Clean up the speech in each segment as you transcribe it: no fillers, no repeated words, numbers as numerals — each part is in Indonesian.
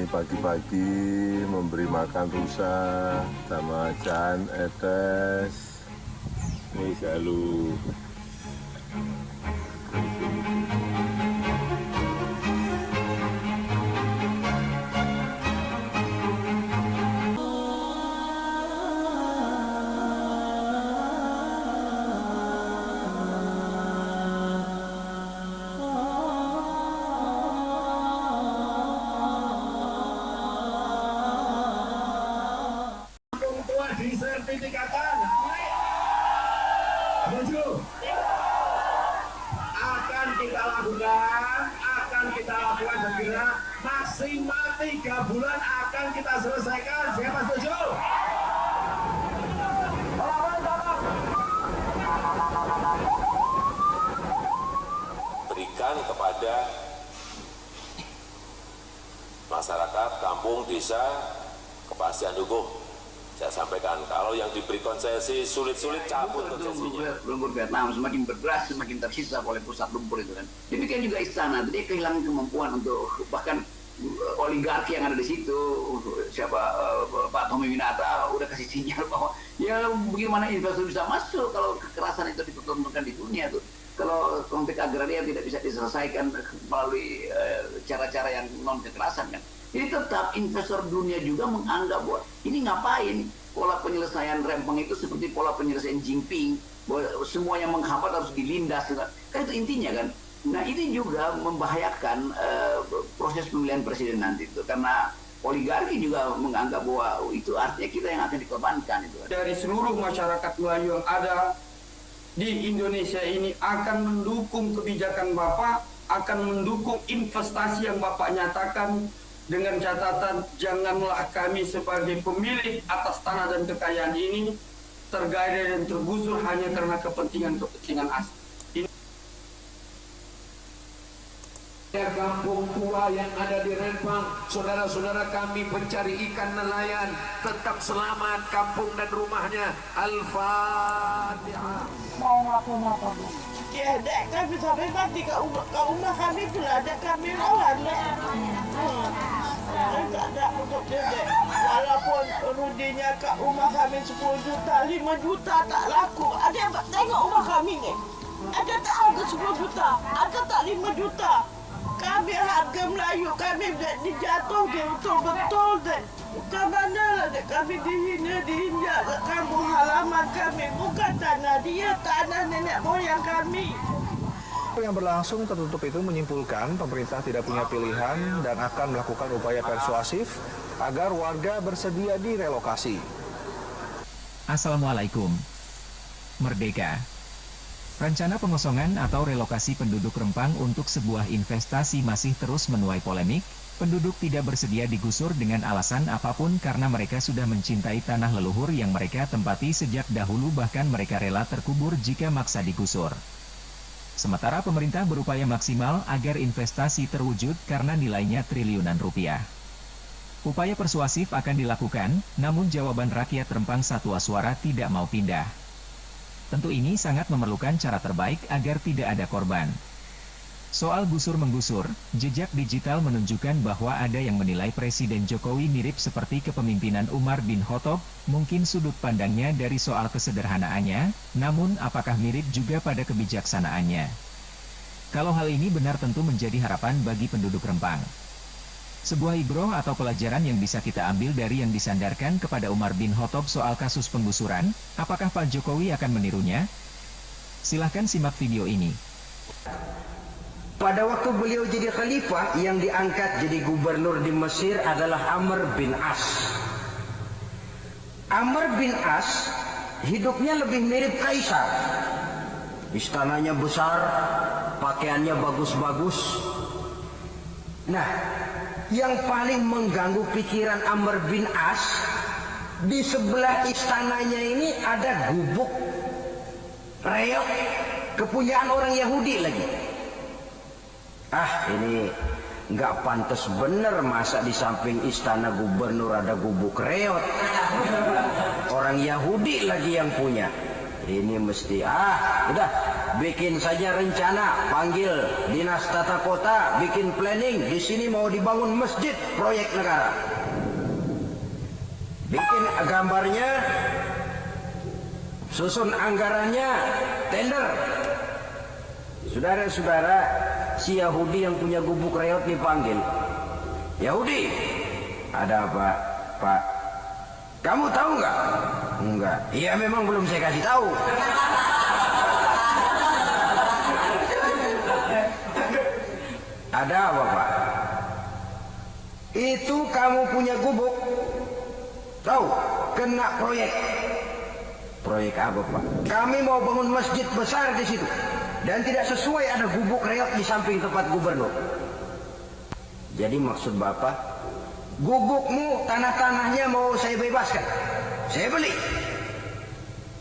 pagi-pagi memberi makan rusa sama Jan Etes. Ini Jalu. Disertifikatkan setuju akan kita lakukan segera maksimal 3 bulan akan kita selesaikan. Siapa setuju? Berikan kepada masyarakat kampung desa kepastian hukum. Saya sampaikan, kalau yang diberi konsesi sulit-sulit cabut konsesinya. Lumpur Vietnam semakin berberas, semakin tersisa oleh pusat lumpur itu kan. Demikian juga istana, dia kehilangan kemampuan untuk bahkan oligarki yang ada di situ. Siapa Pak Tommy Winata udah kasih sinyal bahwa ya bagaimana investor bisa masuk kalau kekerasan itu dipertontonkan di dunia tuh. Kalau konflik agraria tidak bisa diselesaikan melalui cara-cara yang non kekerasan kan. Jadi tetap investor dunia juga menganggap bahwa ini ngapain pola penyelesaian rempeng itu seperti pola penyelesaian Jinping, bahwa semua yang menghambat harus dilindas kan itu intinya kan. Nah ini juga membahayakan proses pemilihan presiden nanti itu karena oligarki juga menganggap bahwa itu artinya kita yang akan dikorbankan itu. Dari seluruh masyarakat Melayu yang ada di Indonesia ini akan mendukung kebijakan Bapak, akan mendukung investasi yang Bapak nyatakan. Dengan catatan janganlah kami sebagai pemilik atas tanah dan kekayaan ini tergadai dan tergusur hanya karena kepentingan asing. Kampung tua yang ada di Rempang, saudara-saudara kami pencari ikan nelayan tetap selamat kampung dan rumahnya. Al-Fatihah. Mau ngelakuin apa, Bu? Ya, dek, kami sampai mati ke rumah kami pula ada kami lawan, dek. Tak ada untuk dia, dek. Walaupun rudinya kat rumah kami 10 juta, 5 juta tak laku. Ada yang tengok rumah kami ni. Ada tak harga 10 juta? Ada tak 5 juta? Kami harga Melayu, kami dijatuh dia betul-betul, dek. Bukan mana lah, dek. Kami diinjak ke kampung halaman kami. Bukan tanah dia, tanah nenek moyang kami. Yang berlangsung tertutup itu menyimpulkan pemerintah tidak punya pilihan dan akan melakukan upaya persuasif agar warga bersedia direlokasi. Assalamualaikum. Merdeka. Rencana pengosongan atau relokasi penduduk Rempang untuk sebuah investasi masih terus menuai polemik. Penduduk tidak bersedia digusur dengan alasan apapun karena mereka sudah mencintai tanah leluhur yang mereka tempati sejak dahulu, bahkan mereka rela terkubur jika maksa digusur. Sementara pemerintah berupaya maksimal agar investasi terwujud karena nilainya triliunan rupiah. Upaya persuasif akan dilakukan, namun jawaban rakyat Rempang Satwa Suara tidak mau pindah. Tentu ini sangat memerlukan cara terbaik agar tidak ada korban. Soal gusur-menggusur, jejak digital menunjukkan bahwa ada yang menilai Presiden Jokowi mirip seperti kepemimpinan Umar bin Khattab, mungkin sudut pandangnya dari soal kesederhanaannya, namun apakah mirip juga pada kebijaksanaannya? Kalau hal ini benar tentu menjadi harapan bagi penduduk Rempang. Sebuah ibroh atau pelajaran yang bisa kita ambil dari yang disandarkan kepada Umar bin Khattab soal kasus penggusuran, apakah Pak Jokowi akan menirunya? Silahkan simak video ini. Pada waktu beliau jadi khalifah, yang diangkat jadi gubernur di Mesir adalah Amr bin As. Amr bin As hidupnya lebih mirip Kaisar. Istananya besar, pakaiannya bagus-bagus. Nah, yang paling mengganggu pikiran Amr bin As, di sebelah istananya ini ada gubuk reok kepunyaan orang Yahudi lagi. Ini nggak pantas bener, masa di samping istana gubernur ada gubuk reot, orang Yahudi lagi yang punya. Ini mesti udah bikin saja rencana, panggil dinas tata kota, bikin planning. Di sini mau dibangun masjid, proyek negara. Bikin gambarnya, susun anggarannya, tender. Saudara-saudara, si Yahudi yang punya gubuk reot dipanggil. Yahudi, ada apa, Pak? Kamu tahu nggak? Enggak. Iya, memang belum saya kasih tahu. Ada apa, Pak? Itu kamu punya gubuk. Tahu, kena proyek. Proyek apa, Pak? Kami mau bangun masjid besar di situ. Dan tidak sesuai ada gubuk reot di samping tempat gubernur. Jadi maksud Bapak, gubukmu, tanah-tanahnya mau saya bebaskan. Saya beli.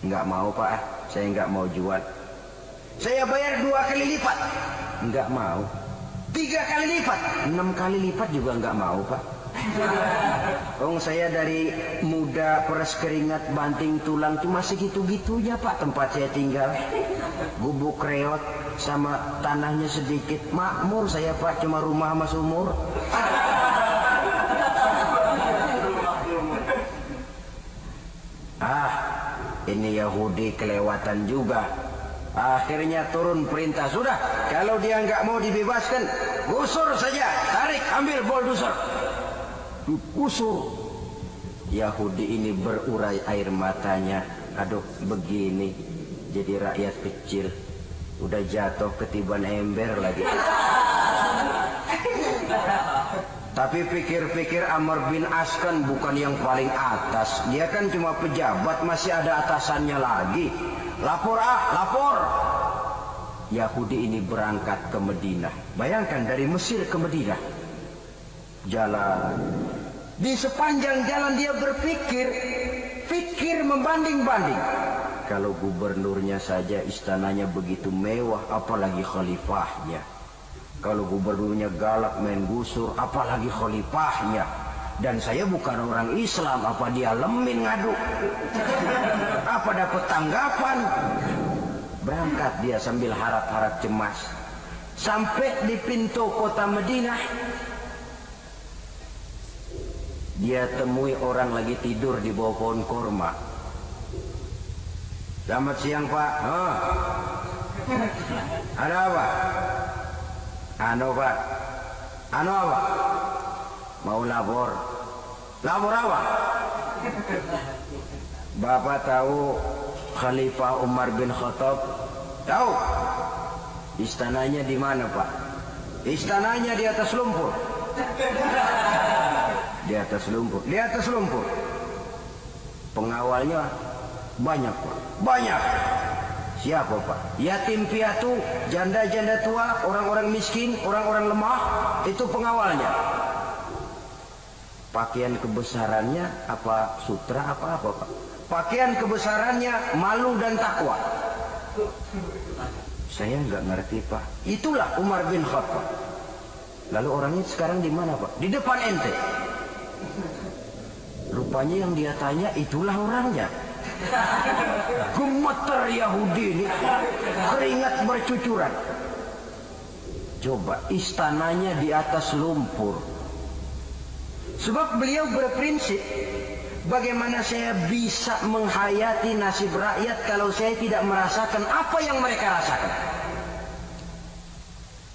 Enggak mau, Pak. Saya enggak mau jual. Saya bayar 2 kali lipat. Enggak mau. 3 kali lipat. 6 kali lipat juga enggak mau, Pak. Saya dari muda peres keringat banting tulang cuma segitu-gitunya, Pak, tempat saya tinggal. Gubuk reot sama tanahnya sedikit. Makmur saya, Pak, cuma rumah sama sumur. Ini Yahudi kelewatan juga. Akhirnya turun perintah, sudah, kalau dia nggak mau dibebaskan, gusur saja, tarik, ambil bulldozer. Gusur. Yahudi ini berurai air matanya. Aduh, begini jadi rakyat kecil, udah jatuh ketiban ember lagi. Tapi pikir-pikir Amr bin As kan bukan yang paling atas. Dia kan cuma pejabat, masih ada atasannya lagi. Lapor, lapor. Yahudi ini berangkat ke Madinah. Bayangkan dari Mesir ke Madinah. Jalan. Di sepanjang jalan dia pikir membanding-banding. Kalau gubernurnya saja istananya begitu mewah, apalagi khalifahnya. Kalau gubernurnya galak main gusur, apalagi khalifahnya. Dan saya bukan orang Islam, apa dia lemin ngadu? Apa dapat tanggapan? Berangkat dia sambil harap-harap cemas. Sampai di pintu kota Madinah, dia temui orang lagi tidur di bawah pohon kurma. Selamat siang, Pak. Ada apa? Pak. Apa? Mau labor. Labor apa? Bapak tahu Khalifah Umar bin Khattab? Tahu? Istananya di mana, Pak? Istananya di atas lumpur. Di atas lumpur. Di atas lumpur. Pengawalnya banyak, Pak. Banyak. Siapa, Pak? Yatim piatu, janda-janda tua, orang-orang miskin, orang-orang lemah, itu pengawalnya. Pakaian kebesarannya apa sutra apa, Pak? Pakaian kebesarannya malu dan takwa. Saya nggak ngerti, Pak. Itulah Umar bin Khattab. Lalu orangnya sekarang di mana, Pak? Di depan ente. Rupanya yang dia tanya itulah orangnya. Gemeter Yahudi ini, keringat bercucuran. Coba, istananya di atas lumpur. Sebab beliau berprinsip, bagaimana saya bisa menghayati nasib rakyat kalau saya tidak merasakan apa yang mereka rasakan?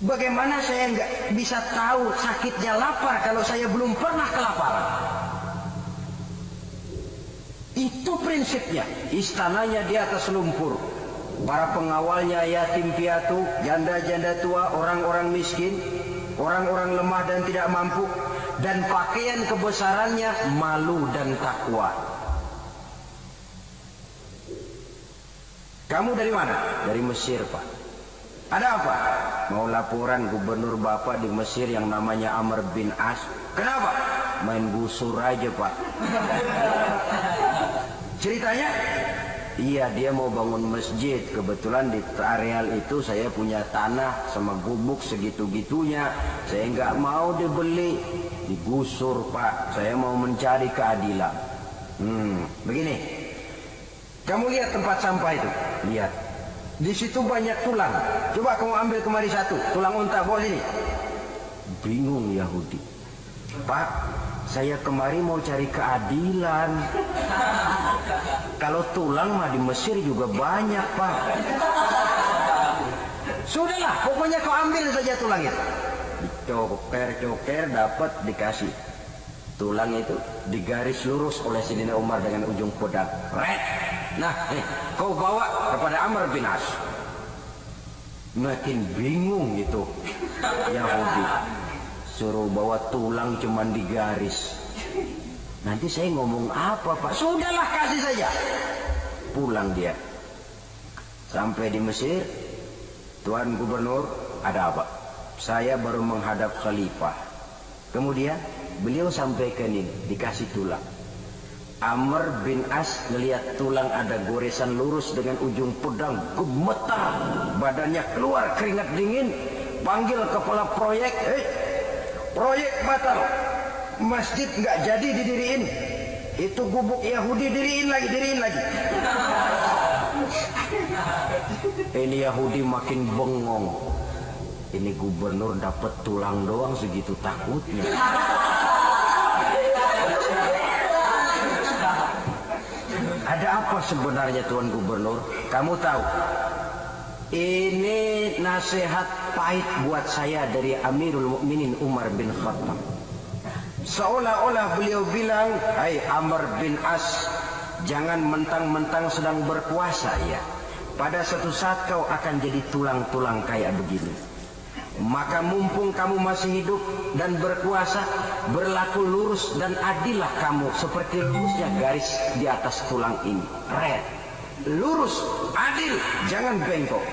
Bagaimana saya nggak bisa tahu sakitnya lapar kalau saya belum pernah kelaparan? Itu prinsipnya. Istananya di atas lumpur. Para pengawalnya yatim piatu, janda-janda tua, orang-orang miskin, orang-orang lemah dan tidak mampu. Dan pakaian kebesarannya malu dan takwa. Kamu dari mana? Dari Mesir, Pak. Ada apa? Mau laporan gubernur Bapak di Mesir yang namanya Amr bin As. Kenapa? Main gusur aja, Pak. Ceritanya? Iya, dia mau bangun masjid. Kebetulan di areal itu saya punya tanah sama gubuk segitu-gitunya. Saya nggak mau dibeli, digusur, Pak. Saya mau mencari keadilan. Begini. Kamu lihat tempat sampah itu? Lihat. Di situ banyak tulang. Coba kamu ambil kemari satu, tulang unta, bawa sini. Bingung Yahudi. Pak, saya kemari mau cari keadilan. Kalau tulang mah di Mesir juga banyak, Pak. Sudahlah, pokoknya kau ambil saja tulang itu. Dicoker, dapat, dikasih. Tulang itu digaris lurus oleh Sayyidina Umar dengan ujung pedang. Red. Nah, kau bawa kepada Amr bin As. Makin bingung itu Yahudi. Suruh bawa tulang cuman digaris. Nanti saya ngomong apa, Pak? Sudahlah, kasih saja. Pulang dia. Sampai di Mesir, Tuan Gubernur, ada apa? Saya baru menghadap khalifah. Kemudian beliau sampaikan ini, dikasih tulang. Amr bin As ngelihat tulang ada goresan lurus dengan ujung pedang, gemetar, badannya keluar keringat dingin, panggil kepala proyek, proyek batal, masjid nggak jadi didiriin, itu gubuk Yahudi diriin lagi. Ini Yahudi makin bengong. Ini gubernur dapat tulang doang segitu takutnya. Ada apa sebenarnya Tuan Gubernur? Kamu tahu, ini nasihat pahit buat saya dari Amirul Mukminin Umar bin Khattab. Seolah-olah beliau bilang, hai Amr bin As, jangan mentang-mentang sedang berkuasa ya. Pada suatu saat kau akan jadi tulang-tulang kayak begini. Maka mumpung kamu masih hidup dan berkuasa, berlaku lurus dan adillah kamu seperti lurusnya garis di atas tulang ini. Red. Lurus, adil, jangan bengkok.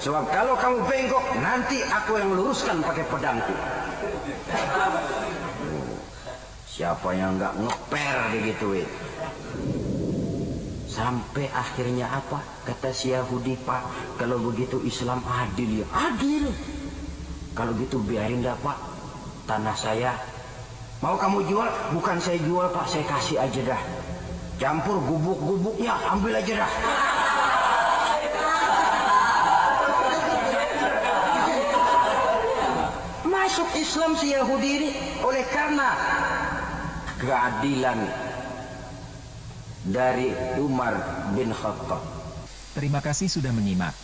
Sebab kalau kamu bengkok, nanti aku yang luruskan pakai pedangku. Siapa yang nggak ngeper digituin? Sampai akhirnya apa? Kata si Yahudi, Pak, kalau begitu Islam adil ya. Adil. Kalau gitu biarin dah, Pak, tanah saya. Mau kamu jual? Bukan saya jual, Pak, saya kasih aja dah. Campur gubuk-gubuknya, ambil aja dah. Masuk Islam si Yahudi ini oleh karena keadilan dari Umar bin Khattab. Terima kasih sudah menyimak.